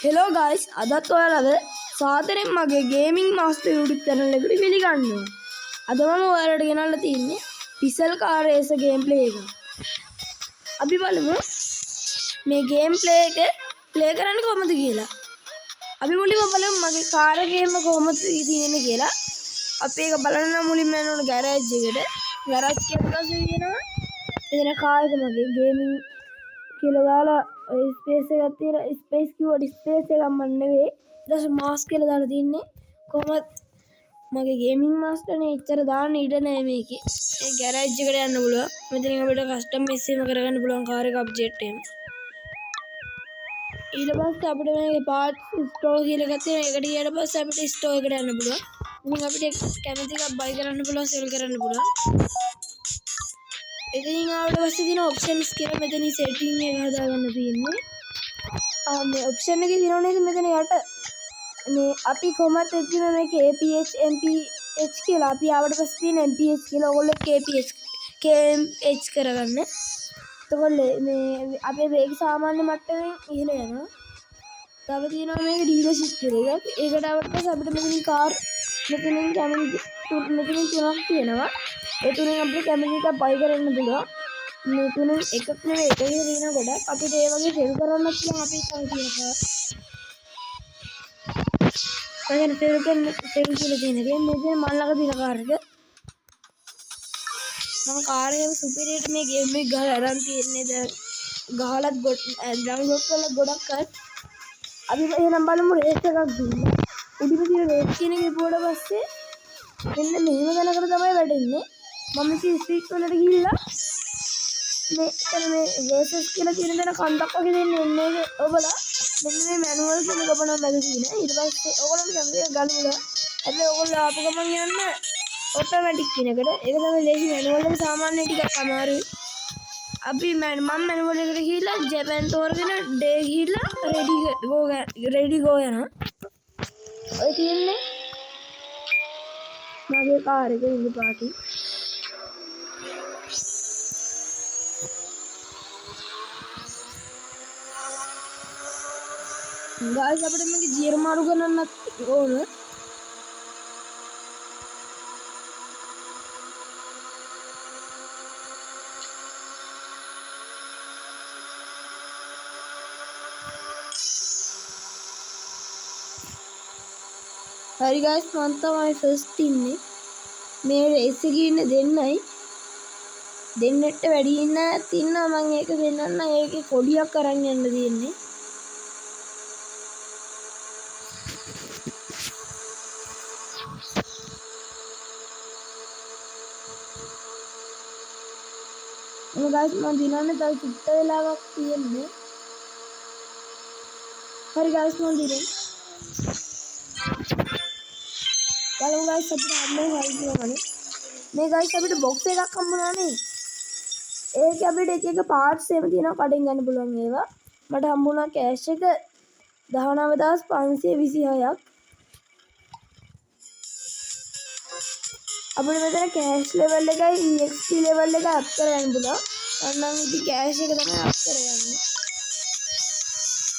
Hello guys, අදත් ඔයාලද සාදරයෙන් මගේ ගේමින් මාස්ටර් YouTube channel එකට පිළිගන්නවා. අද මම ඔයාලට ගෙනල්ලා තින්නේ පිසල් කාර් රේස් ගේම් ප්ලේ එක. අපි බලමු මේ ගේම් ප්ලේ එක ප්ලේ කරන්නේ කොහොමද කියලා. අපි මුලින්ම බලමු මගේ කාර් ගේම කොහොමද තියෙන්නේ කියලා. අපි ඒක බලන්න මුලින්ම යන්න ඕන ගෑරේජ් එකට. ගෑරේජ් එකට පස්සේ කියනවා එතන කාර් එක මගේ ගේමින් කියලා දාලා ස්පේස් එකක් තියෙන ස්පේස් කිව්වට ස්පේස් එකක් මන් නෙවෙයි ඊට පස්සේ මාස් කියලා දාලා තින්නේ කොහොමද මගේ ගේමින් මාස්ටර්නේ ඉච්චර දාන්න ඉඩ නැහැ මේකේ ඒ ගෑරේජ් එකට යන්න පුළුවන් මෙතනින් අපිට කස්ටම් මෙස් එකම කරගන්න පුළුවන් කාර් එක ඔබ්ජෙක්ට් එහෙම ඊට පස්සේ අපිට මේකේ පාර්ට්ස් ස්ටෝර් කියලා එකක් තියෙනවා ඒකට ගියාට පස්සේ අපිට ස්ටෝර් එකට යන්න පුළුවන් ඉතින් අපිට කැමති එකක් බයි කරන්න පුළුවන් සෙල් කරන්න පුළුවන් ඉතින් ආවට පස්සේ තියෙන ඔප්ෂන්ස් කියලා මෙතනින් සෙටින් එක හදාගන්න තියෙන්නේ. මේ ඔප්ෂන් එකේ තියෙන නේද මෙතන යට මේ අපි කොහොමද එක්කින මේක APH MPH කියලා අපි ආවට පස්සේ තියෙන MPH කියලා ඕගොල්ලෝ KMH කරගන්න. එතකොට මේ අපේ වේග සාමාන්‍ය මට්ටමින් ඉහළ යනවා. තව තියෙනවා මේක ඩීලර්ෂිප් කියලා එකක්. ඒකට ආවට පස්සේ අපිට මෙතනින් කාර් මෙතනින් මෙතනින් තුනක් තියෙනවා. ඒ තුනෙන් අපිට කැමති එකක් බයි කරන්න පුළුවන්. මේ තුනෙන් එකක් නෙවෙයි එක විදිහට තියෙන ගොඩක් අපිට ඒ වගේ සෙල් කරන්නත් පුළුවන් අපි හිතන කියලා. දැන් සෙල් කියලා තියෙන එක මේ මල් ළඟ තියෙන කාර් එක. මම කාර් එක සුපිරියට මේ ගේම් එක ගහලා අරන් තියෙන්නේ දැන් ගහලත් ඩවුන්ලෝඩ් කරලා ගොඩක් අය. අපි එහෙනම් බලමු රේස් එකක් දුන්නා. උඩින් තියෙන රේස් කියන එක ඉපුවට පස්සේ මෙන්න මෙහෙම දැනකට තමයි වැඩෙන්නේ. මම ස්පීක් වලට ගිහිල්ලා මේ වර්සස් කියලා කියන දේ කන්දක් වගේ දෙන්නේ එන්නේ ඔබලා මෙන්න මේ මැනුවල් කියන ගමන මැගසින ඊට පස්සේ ඔයගොල්ලෝ කැමති ගන්න පුළුවන් හැබැයි ඔයගොල්ලෝ ආපු ගමන් යන්න ඔටෝමැටික් කියන එකට ඒක තමයි ලේසි මැනුවල් එක සාමාන්‍ය ටිකක් අමාරුයි අපි මම මැනුවල් එකට ගිහිල්ලා ජපාන් තෝරගෙන ඩේ ගිහිල්ලා රෙඩි ගෝ යනවා ඔය තියෙන්නේ මගේ කාර් එකේ ඉන්න පාටි guys අපිට මේක ජීර මාරු කරන්නත් ඕන හරි guys මම තමයි ෆස්ට් ඉන්නේ මේ රේස් එකේ ඉන්නේ දෙන්නයි දෙන්නෙට වැඩි ඉන්න තින්නා මම ඒක දෙන්නන්න ඒකේ කොඩියක් අරන් යන්න තියෙන්නේ guys මම දිනන්නේ තව චුට්ට වෙලාවක් තියෙන්නේ හරි guys මම දිනේ බලමු guys අපිට හම්බෙන්නේ හරි කියලානේ මේ guys අපිට box එකක් හම්බුණානේ ඒකේ අපිට එක එක parts එහෙම තියෙනවා කඩෙන් ගන්න පුළුවන් ඒවා මට හම්බුණා cash එක 19526ක් අපිට මෙතන cash level එකයි exp level එක up කරගන්න පුළුවන් අන්නම් ඉතින් cash එක තමයි up කරගන්නේ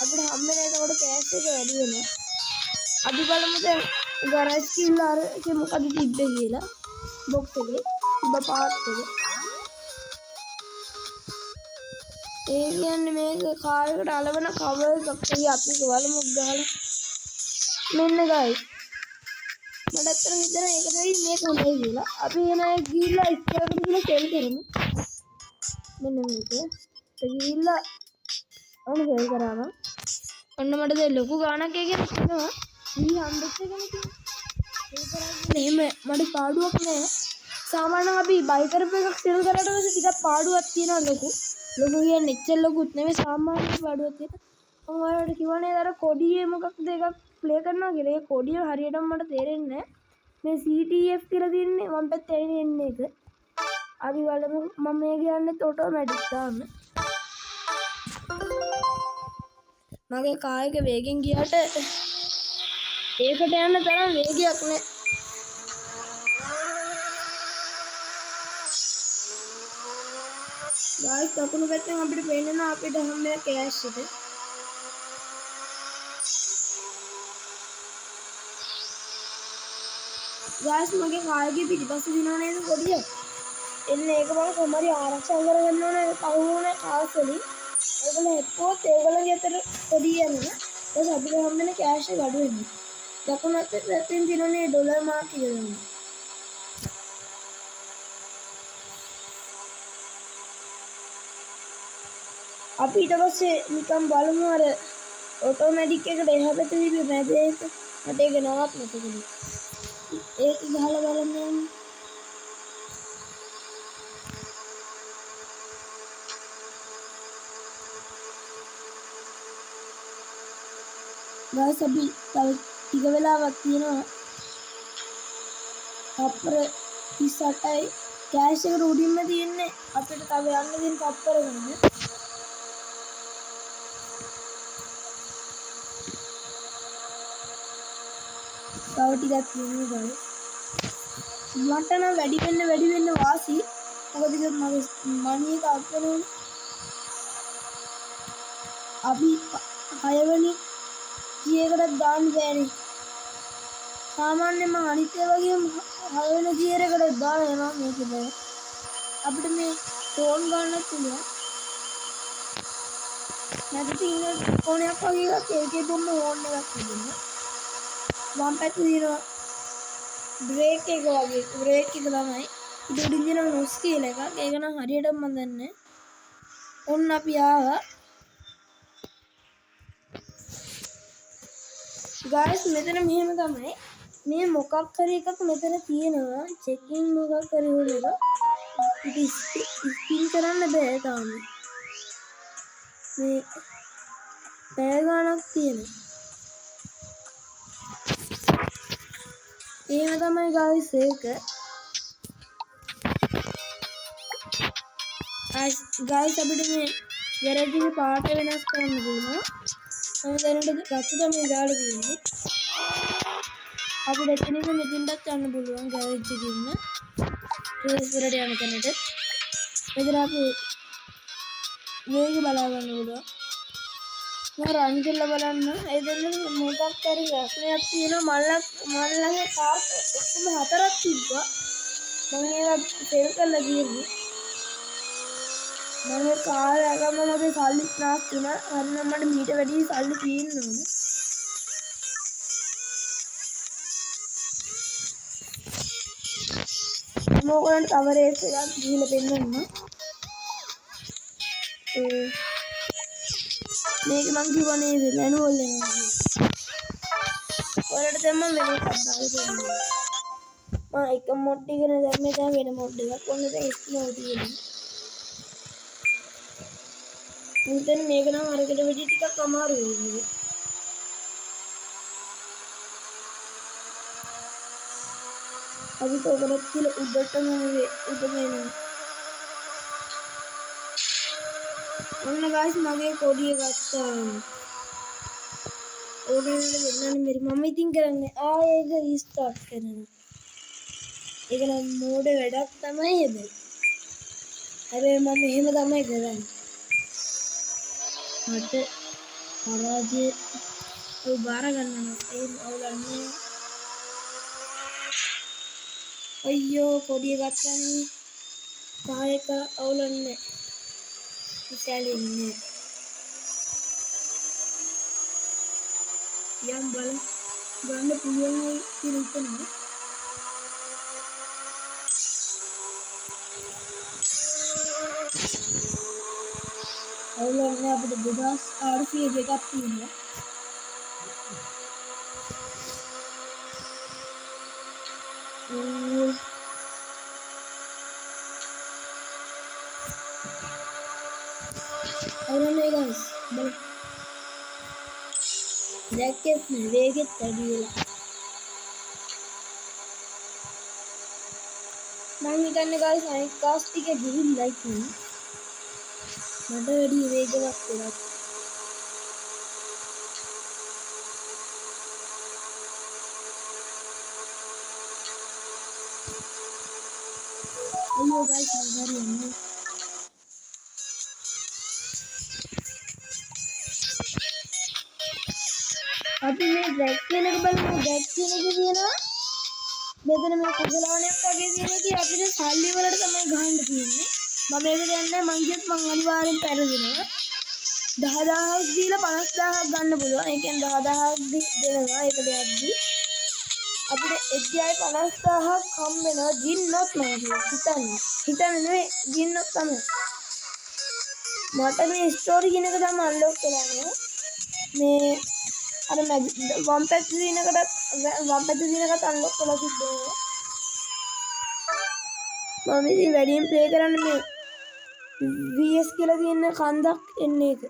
අපිට හම්බෙන එතකොට cash එක වැඩි වෙනවා අපි බලමු දැන් garage කියලා අර එකේ මොකද තිබ්බේ කියලා box එකේ තිබ්බ part එක ඒ කියන්නේ මේක කාර් එකට අලවන cover එකක් අපි බලමු ගහලා මෙන්න guys මට අතන හිතන ඒක නෙවෙයි මේක හොඳයි කියලා අපි එන ගිහිල්ලා ඉස්සරහට ගිහිල්ලා සෙල් කරමු මෙන්න මේක ගිහිල්ලා ඔන්න සෙල් කරාම ඔන්න මට දැන් ලොකු ගාණක් එකකින් එනවා 300 එකනේ තියෙන්නේ එහෙම මට පාඩුවක් නෑ සාමාන්‍යයෙන් අපි බයි කරපු එකක් සෙල් කරාට පස්සේ ටිකක් පාඩුවක් තියෙනවා ලොකු කියන්නේ එච්චර ලොකුත් නෙමෙයි සාමාන්‍ය පාඩුවක් තියෙනවා මම ඔයාලට කිව්වනේ අර කොඩියේ මොකක්ද එකක් ප්ලේ කරනවා කියලා ඒ කොඩිය හරියටම මට තේරෙන්නේ නෑ මේ CTF කියලා තියෙන්නේ මම පැත්තේ එන්නේ එක අපි බලමු මම මේ කියන්නේ ඔටෝමැටික් දාන්න මගේ කාර් එක වේගෙන් ගියාට ඒකට යන්න තරම් වේගයක් නෑ guys දකුණු පැත්තෙන් අපිට පේනවා අපිට හැම කෑෂ් එක ගාස් මගේ කාර්ගේ පිටිපස්සේ දිනව නේද කොටිය. එන්න ඒක මම කොහමරි ආරක්ෂා කරගන්න ඕනේ පහුවුනේ කාස් වලින්. ඒගොල්ලෝ එක්කෝත් ඒගොල්ලෝගේ අතට කොඩිය යනවා. ඊට අපිට හම්බෙන කෑෂ් එක අඩු වෙනවා. දකුණත් පැත්තෙන් තියෙනනේ ඩොලර් මාක් කියලා. අපි ඊට පස්සේ නිකන් බලමු අර ඔටෝමැටික් එකට එහා පැත්තේ තිබ්බ මැද එක මට ඒක නවත් මතකනේ. ඒක ගහලා බලන්න යන්න. ගාස් අපි තව ටික වෙලාවක් තියෙනවා. තප්පර 38යි කෑෂ් එක උඩින්ම තියෙන්නේ. අපිට තව යන්න දෙන්න තප්පර ගන්න. තව ටිකක් තියෙනවා ගාස්. මට නම් වැඩි වෙන්න වාසි. මොකද මගේ මණී එක අප් වෙනවනේ. අපි 6 වෙනි ගියරයකට දාන්න බෑනේ. සාමාන්‍යයෙන් මම අනිත් ඒවා වගේම 6 වෙනි ගියරයකට දාලා යනවා මේක බෑ. අපිට මේ ටෝන් ගන්නත් පුළුවන්. නැත්නම් ඉන්න කොනයක් වගේ එකක් ඒකේ දුන්න ඕන් එකක් තිබුණා. වම් පැත්තේ තියෙනවා බ්‍රේක් එක වගේ බ්‍රේක් එක තමයි. ඊට උඩින් තියෙනවා නොස් කියලා එකක්. ඒක නම් හරියටම මම දන්නේ නැහැ. ඔන්න අපි ආවා. ගායිස් මෙතන මෙහෙම තමයි. මේ මොකක් හරි එකක් මෙතන තියෙනවා. චෙකින් මොකක් හරි වුණා. ඉතින් ස්පින් කරන්න බෑ තාම. මේ පැය ගණක් තියෙනවා. එහෙම තමයි ගායිස් ඒක. ගායිස් අපිට මේ ගෑරේජ් එකේ පාට වෙනස් කරන්න පුළුවන්. මම දැනට ගත්ත තමයි දාලා තියෙන්නේ. අපිට එතනින්ම මෙතෙන්ටත් යන්න පුළුවන් ගෑරේජ් එකේ ඉන්න. රේස් වලට යන තැනට. මෙතන අපි වේගය බලා ගන්න පුළුවන්. මම රන් කරලා බලන්න. ඒ දෙන්න මොකක් හරි රසයක් තියෙනවා. මල්ලගේ කාර් ඔක්කොම 4ක් තිබ්බා. මම ඒවා සෙල් කරලා ගියේ. මම කාර් එකම මගේ සල්ලි නාස්ති වුණා. හරිනම් මට මීට වැඩි සල්ලි තියෙන්න ඕනේ. මොකක්ද තව රේස් එකක් ගිහලා පෙන්නන්න. මේක මං කිව්වනේ මැනුවල් එක. ඔයාලට දැම්ම වෙන එකක් දාලා මම එක මොඩ් එකනේ දැම්මේ දැන් වෙන මොඩ් එකක්. ඔන්න දැන් ස්නෝ තියෙනවා. මුතෙන් මේක නම් අරකට වෙඩි ටිකක් අමාරු වෙන්නේ. අපි කොහොමද කියලා උඩටම උඩම එනවා. ඔන්න ගායිස් මගේ කොඩිය ගත්තා. ඕනෙකට වෙනන්නේ මෙරි මම ඉතින් කරන්නේ ආයෙ ඒක රීස්ටාර්ට් කරනවා. ඒක නම් මෝඩ වැඩක් තමයි හැබැයි. හැබැයි මම එහෙම තමයි කරන්නේ. මට පරාජය බාර ගන්න ඒ අවුලන්නේ. අයියෝ කොඩිය ගත්තනේ. කායක අවුලන්නේ. ඉතලින්නේ. යම් බල ගන්න පුළුවන් කියලා හිතනවා. අවුලන්නේ අපිට 2000 RPM එකක් තියෙනවා. අවුලන්නේ guys බල දැක්කේ වේගෙත් වැඩි වෙලා. මම හිතන්නේ guys අනිත් කාස් ටික ගිහිල්ලා ඉතින් මට වැඩි වේගවත් වෙලා. අයියෝ guys හරියන්නේ. අපි මේ බ්ලැක් කියන එක බලමු. බ්ලැක් කියන එක කියනවා මෙතන මේ කුසලාවනයක් වගේ තියෙන කි අපිට සල්ලි වලට තමයි ගහන්න තියෙන්නේ. මම මේක දන්නේ මං කියත් මං අනිවාර්යෙන් පෙරදිනවා. 10000ක් දීලා 50000ක් ගන්න පුළුවන්. ඒ කියන්නේ 10000ක් දෙනවා ඒක දෙයක්දී. අපිට එද්දියයි 50000ක් හම්බ වෙනවා ජින්නොත් නෑ හිතන්නේ නෙවෙයි ජින්නොත් තමයි. මට මේ ස්ටෝරි කියන එක තමයි අන්ලොක් කරලා නෑ. මේ අර වම් පැත්තේ තියෙන එකත් අන්ලොක් කරලා තිබ්බේ. මම ඉතින් වැඩියෙන් ප්ලේ කරන්න මේ VS කියලා තියෙන කන්දක් එන්නේ ඒක.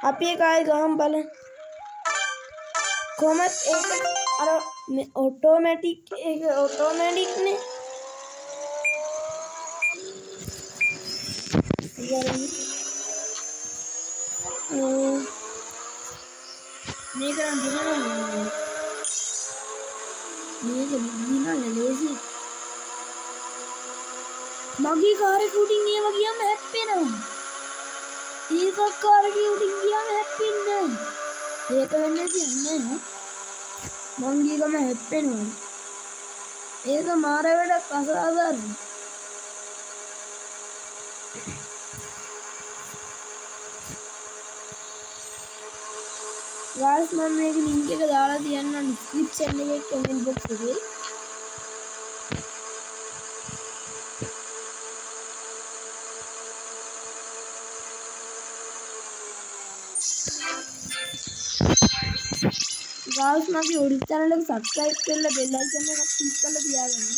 අපි ඒක ආයෙ ගහමු බලන්න. කොහොමද ඒක අර ඔටෝමැටික් ඒක ඔටෝමැටික් නේ. මේක නම් දිනනවා. මේක දිනන්න ලේසි. මගේ කාරේ ෂූටින් නියම ගියාම හැප්පෙනවා. ඒක කාරේ ෂූටින් ගියාම හැප්පෙන්නේ නැහැ. ඒක වෙන්නේ කියන්නේ නෑ. මං ගියම හැප්පෙනවා. ඒක මාර වැඩක් අසාධාරණයි. guys මම මේක link එක දාලා තියන්නම් description එකේ comment box එකේ. guys මගේ YouTube channel එක subscribe කරලා bell icon එක click කරලා තියාගන්න.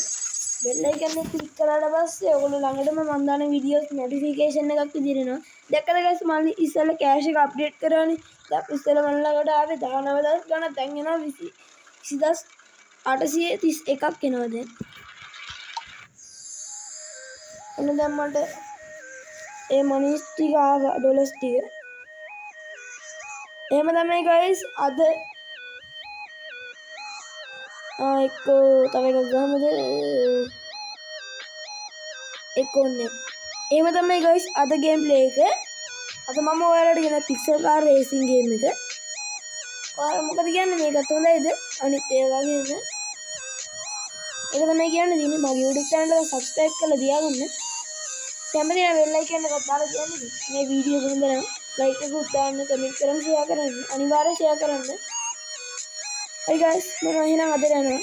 bell icon එක click කරාට පස්සේ ඔයගොල්ලෝ ළඟටම මම දාන videos notification එකක් ඉදිරියනවා. දැක්කද guys මම ඉස්සෙල්ලා cache එක update කරානේ. දැන් ඉස්සෙල්ලා මම ළඟට ආවේ 19000 ගණන් දැන් එනවා 20831ක් එනවා දැන්. එන්න දැන් මට ඒ මනිස් ටික ආවා ඩොලර්ස් ටික. එහෙම තමයි guys අද එක්කෝ තව එකක් ගහමුද එක්කෝන්නේ. එහෙම තමයි guys අද ගේම් ප්ලේ එක. අද මම ඔයාලට කියන පික්සල් කාර් රේසින් ගේම් එක. ඔයාලා මොකද කියන්නේ මේකත් හොඳයිද? අනිත් ඒ වගේම ඒක තමයි කියන්න තියෙන්නේ මගේ YouTube channel එක subscribe කරලා තියාගන්න. කැමති නම් bell icon එකක් දාලා තියන්න. මේ වීඩියෝ එක හොඳ නම් like එකක් දාන්න, comment කරන්න, share කරන්න. අනිවාර්යෙන් share කරන්න. Hey guys, මම එහෙනම් අද යනවා.